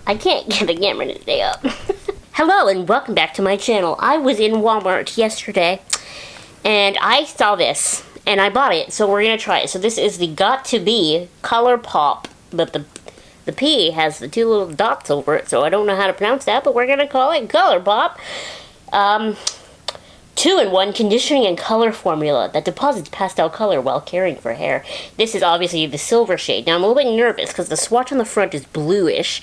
I can't get the camera to stay up. Hello and welcome back to my channel. I was in Walmart yesterday and I saw this and I bought it, so we're gonna try it. So this is the got2b COLORPOP, but the P has the two little dots over it, so I don't know how to pronounce that, but we're gonna call it COLORPOP. 2-in-1 conditioning and color formula that deposits pastel color while caring for hair. This is obviously the silver shade. Now I'm a little bit nervous because the swatch on the front is bluish,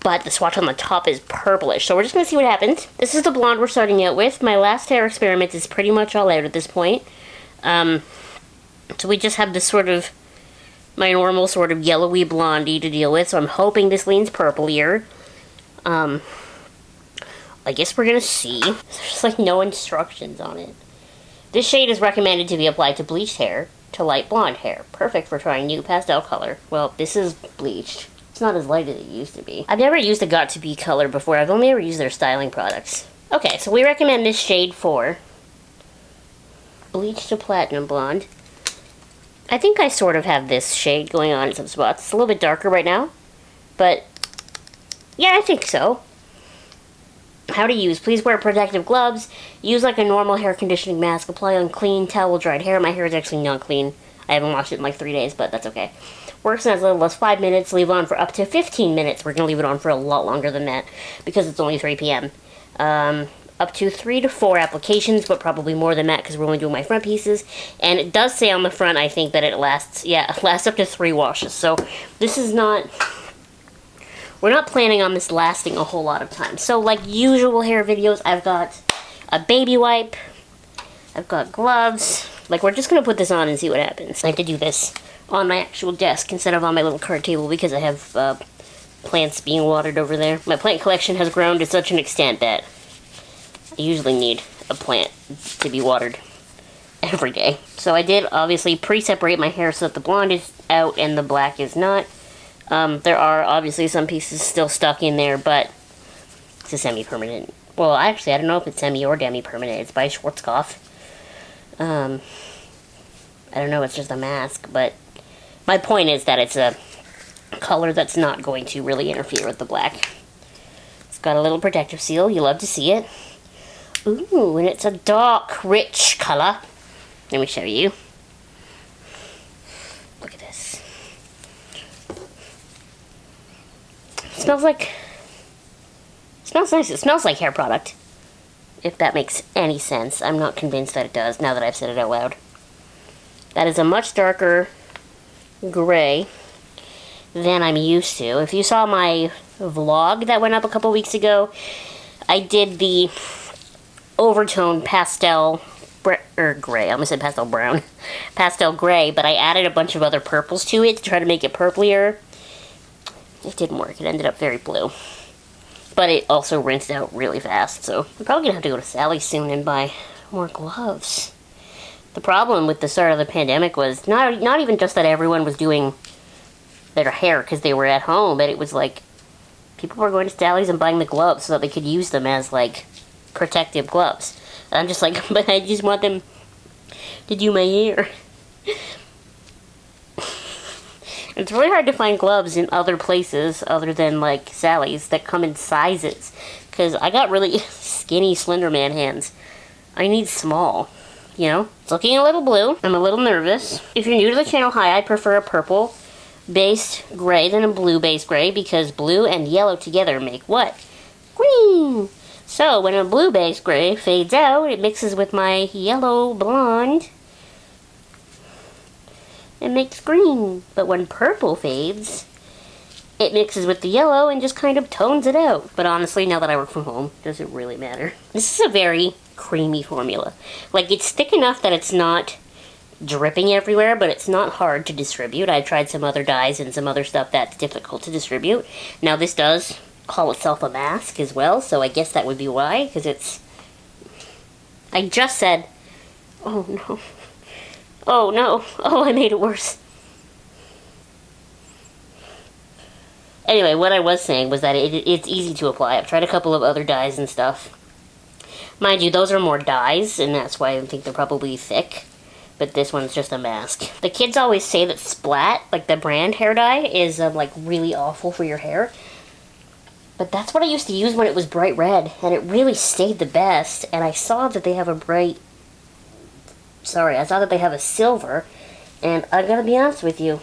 but the swatch on the top is purplish. So we're just going to see what happens. This is the blonde we're starting out with. My last hair experiment is pretty much all out at this point. So we just have this sort of, my normal sort of yellowy blondie to deal with. So I'm hoping this leans purplier. I guess we're going to see. There's like no instructions on it. This shade is recommended to be applied to bleached hair to light blonde hair. Perfect for trying new pastel color. Well, this is bleached. It's not as light as it used to be. I've never used a got2b color before. I've only ever used their styling products. Okay, so we recommend this shade for bleach to platinum blonde. I think I sort of have this shade going on in some spots. It's a little bit darker right now, but yeah, I think so. How to use. Please wear protective gloves. Use like a normal hair conditioning mask. Apply on clean, towel-dried hair. My hair is actually not clean. I haven't washed it in like 3 days, but that's okay. Works in as little as 5 minutes. Leave on for up to 15 minutes. We're going to leave it on for a lot longer than that because it's only 3 p.m. Up to 3 to 4 applications, but probably more than that because we're only doing my front pieces. And it does say on the front, I think, that it lasts, yeah, it lasts up to 3 washes. So this is not... We're not planning on this lasting a whole lot of time. So, like usual hair videos, I've got a baby wipe. I've got gloves. Like, we're just going to put this on and see what happens. I have to do this on my actual desk instead of on my little card table because I have plants being watered over there. My plant collection has grown to such an extent that I usually need a plant to be watered every day. So I did obviously pre-separate my hair so that the blonde is out and the black is not. There are obviously some pieces still stuck in there, but it's a semi-permanent. Well, actually, I don't know if it's semi or demi-permanent. It's by Schwarzkopf. I don't know, it's just a mask, but my point is that it's a color that's not going to really interfere with the black. It's got a little protective seal. You love to see it. Ooh, and it's a dark, rich color. Let me show you. Look at this. Smells nice. It smells like hair product, if that makes any sense. I'm not convinced that it does now that I've said it out loud. That is a much darker gray than I'm used to. If you saw my vlog that went up a couple weeks ago, I did the overtone pastel gray. I almost said pastel brown. Pastel gray, but I added a bunch of other purples to it to try to make it purplier. It didn't work. It ended up very blue. But it also rinsed out really fast, so I'm probably going to have to go to Sally's soon and buy more gloves. The problem with the start of the pandemic was not even just that everyone was doing their hair because they were at home, but it was like people were going to Sally's and buying the gloves so that they could use them as like protective gloves. And I'm just like, but I just want them to do my hair. It's really hard to find gloves in other places other than, like, Sally's that come in sizes. Because I got really skinny Slender Man hands. I need small, you know? It's looking a little blue. I'm a little nervous. If you're new to the channel, hi, I prefer a purple-based gray than a blue-based gray because blue and yellow together make what? Green! So, when a blue-based gray fades out, it mixes with my yellow blonde. It makes green, but when purple fades, it mixes with the yellow and just kind of tones it out. But honestly, now that I work from home, does it really matter? This is a very creamy formula. Like, it's thick enough that it's not dripping everywhere, but it's not hard to distribute. I've tried some other dyes and some other stuff that's difficult to distribute. Now, this does call itself a mask as well, so I guess that would be why, because it's... I just said... Oh, no. Oh, no. Oh, I made it worse. Anyway, what I was saying was that it's easy to apply. I've tried a couple of other dyes and stuff. Mind you, those are more dyes, and that's why I think they're probably thick. But this one's just a mask. The kids always say that Splat, like the brand hair dye, is like really awful for your hair. But that's what I used to use when it was bright red, and it really stayed the best. And I saw that they have a I saw that they have a silver, and I gotta be honest with you,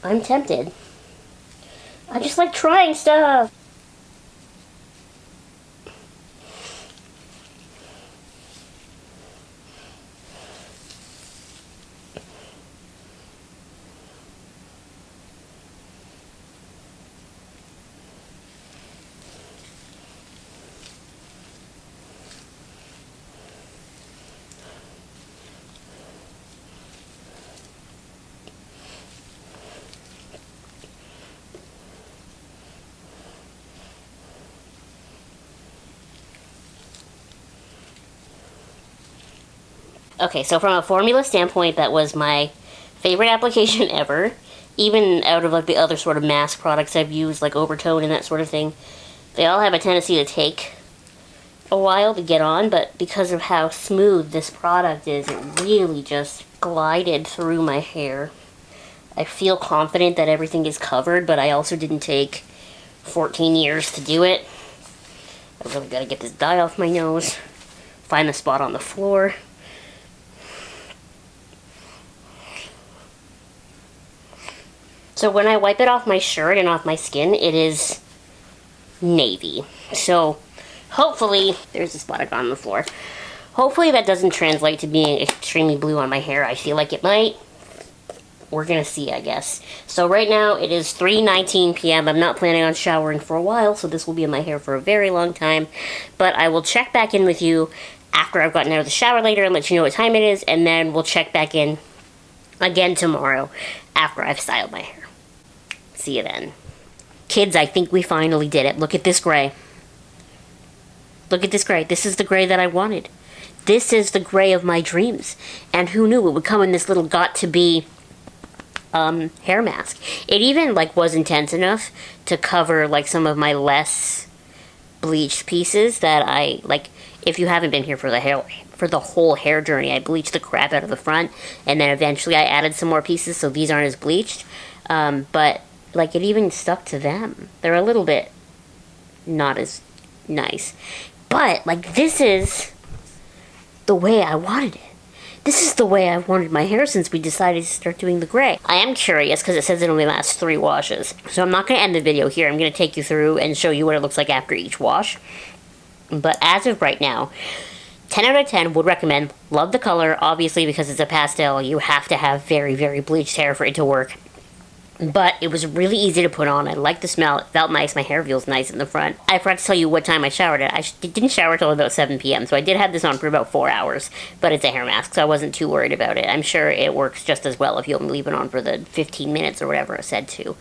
I'm tempted. I just like trying stuff. Okay, so from a formula standpoint, that was my favorite application ever. Even out of like the other sort of mask products I've used, like Overtone and that sort of thing, they all have a tendency to take a while to get on, but because of how smooth this product is, it really just glided through my hair. I feel confident that everything is covered, but I also didn't take 14 years to do it. I really gotta get this dye off my nose, find the spot on the floor. So when I wipe it off my shirt and off my skin, it is navy. So hopefully, there's a spot I got on the floor. Hopefully that doesn't translate to being extremely blue on my hair. I feel like it might. We're gonna see, I guess. So right now it is 3:19 p.m. I'm not planning on showering for a while, so this will be in my hair for a very long time. But I will check back in with you after I've gotten out of the shower later and let you know what time it is, and then we'll check back in again tomorrow after I've styled my hair. See you then. Kids, I think we finally did it. Look at this gray. Look at this gray. This is the gray that I wanted. This is the gray of my dreams. And who knew it would come in this little got2b hair mask. It even like was intense enough to cover like some of my less bleached pieces that I like. If you haven't been here for the whole hair journey, I bleached the crap out of the front, and then eventually I added some more pieces, so these aren't as bleached. But like it even stuck to them. They're a little bit not as nice. But like this is the way I wanted it. This is the way I've wanted my hair since we decided to start doing the gray. I am curious because it says it only lasts 3 washes. So I'm not going to end the video here. I'm going to take you through and show you what it looks like after each wash. But as of right now, 10 out of 10 would recommend. Love the color. Obviously, because it's a pastel, you have to have very, very bleached hair for it to work. But it was really easy to put on. I liked the smell. It felt nice. My hair feels nice in the front. I forgot to tell you what time I showered at. I didn't shower until about 7 p.m., so I did have this on for about 4 hours. But it's a hair mask, so I wasn't too worried about it. I'm sure it works just as well if you only leave it on for the 15 minutes or whatever it said to.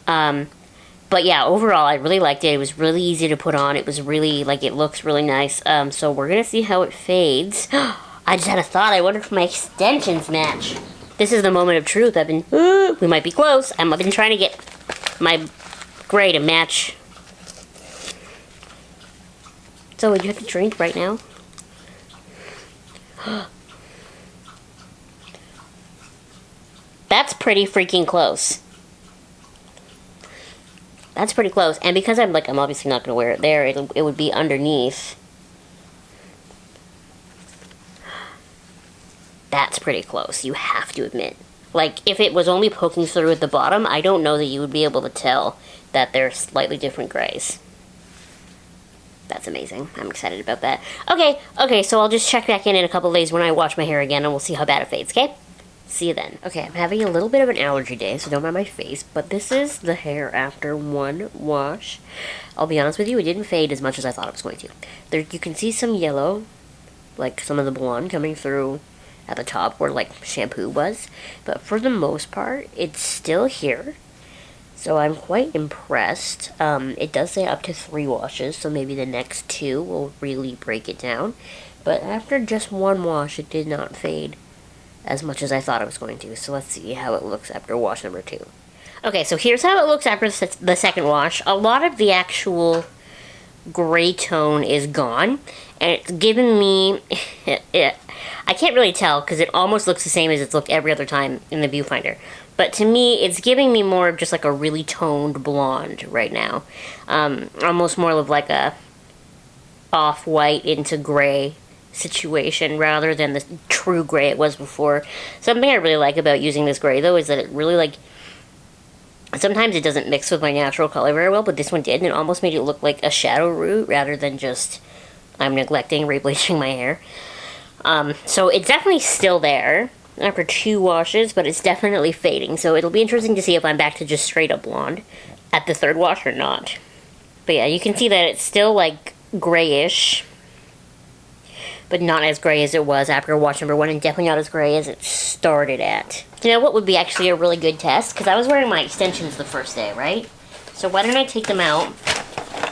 But yeah, overall, I really liked it. It was really easy to put on. It was really, like, it looks really nice. So we're going to see how it fades. I just had a thought. I wonder if my extensions match. This is the moment of truth. We might be close. I've been trying to get my gray to match. So, would you have to drink right now? That's pretty freaking close. That's pretty close. And because I'm obviously not going to wear it there, it would be underneath. That's pretty close, you have to admit. Like, if it was only poking through at the bottom, I don't know that you would be able to tell that they're slightly different grays. That's amazing. I'm excited about that. Okay, so I'll just check back in a couple of days when I wash my hair again, and we'll see how bad it fades, okay? See you then. Okay, I'm having a little bit of an allergy day, so don't mind my face, but this is the hair after one wash. I'll be honest with you, it didn't fade as much as I thought it was going to. There, you can see some yellow, like some of the blonde coming through at the top where like shampoo was, but for the most part it's still here, so I'm quite impressed. It does say up to 3 washes, so maybe the next 2 will really break it down, but after just 1 wash it did not fade as much as I thought it was going to. So let's see how it looks after wash number 2. Okay, so here's how it looks after the second wash. A lot of the actual gray tone is gone, and it's given me, I can't really tell because it almost looks the same as it's looked every other time in the viewfinder. But to me, it's giving me more of just like a really toned blonde right now. Almost more of like a off-white into gray situation rather than the true gray it was before. Something I really like about using this gray though is that it really like, sometimes it doesn't mix with my natural color very well, but this one did, and it almost made it look like a shadow root rather than just I'm neglecting rebleaching my hair. So it's definitely still there after 2 washes, but it's definitely fading. So it'll be interesting to see if I'm back to just straight up blonde at the 3rd wash or not. But yeah, you can see that it's still like grayish, but not as gray as it was after wash number 1, and definitely not as gray as it started at. You know what would be actually a really good test? Because I was wearing my extensions the first day, right? So why don't I take them out?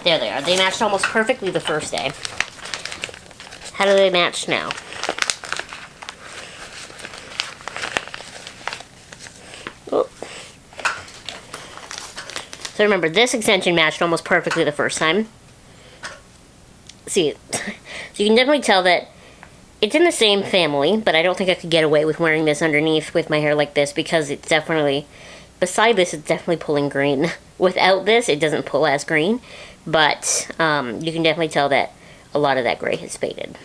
There they are. They matched almost perfectly the first day. How do they match now? Oh. So remember, this extension matched almost perfectly the first time. See, so you can definitely tell that it's in the same family, but I don't think I could get away with wearing this underneath with my hair like this because it's definitely, beside this, it's definitely pulling green. Without this, it doesn't pull as green, but you can definitely tell that a lot of that gray has faded.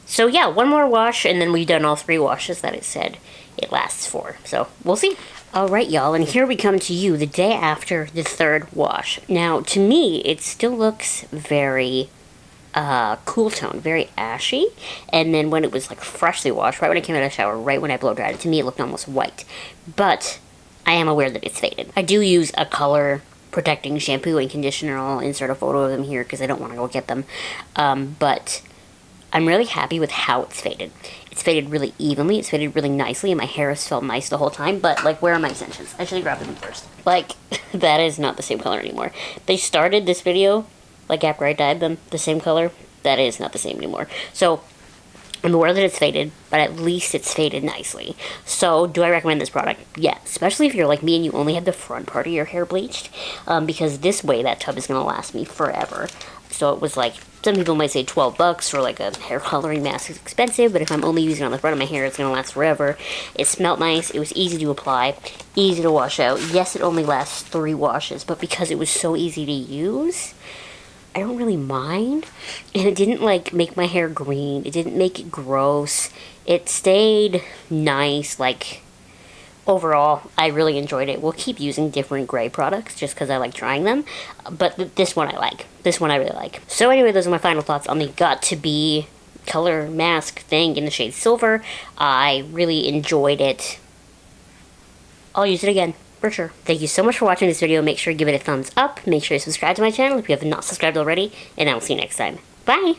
So yeah, 1 more wash, and then we've done all 3 washes that it said it lasts for. So we'll see. Alright, y'all, and here we come to you the day after the 3rd wash. Now, to me, it still looks very cool tone, very ashy, and then when it was like freshly washed, right when I came out of the shower, right when I blow dried it, to me it looked almost white. But I am aware that it's faded. I do use a color protecting shampoo and conditioner. I'll insert a photo of them here because I don't want to go get them. But I'm really happy with how it's faded. It's faded really evenly, it's faded really nicely, and my hair has felt nice the whole time, but, like, where are my extensions? I should have grabbed them first. Like, that is not the same color anymore. They started this video, like, after I dyed them, the same color. That is not the same anymore. So, I'm aware that it's faded, but at least it's faded nicely. So, do I recommend this product? Yeah, especially if you're like me and you only have the front part of your hair bleached, because this way that tub is going to last me forever. So it was like, some people might say $12 for like a hair coloring mask is expensive, but if I'm only using it on the front of my hair, it's going to last forever. It smelled nice, it was easy to apply, easy to wash out. Yes, it only lasts 3 washes, but because it was so easy to use, I don't really mind. And it didn't like make my hair green, it didn't make it gross, it stayed nice. Like, overall, I really enjoyed it. We'll keep using different gray products just because I like trying them. But this one I like. This one I really like. So anyway, those are my final thoughts on the got2b color mask thing in the shade silver. I really enjoyed it. I'll use it again, for sure. Thank you so much for watching this video. Make sure you give it a thumbs up. Make sure you subscribe to my channel if you have not subscribed already. And I will see you next time. Bye!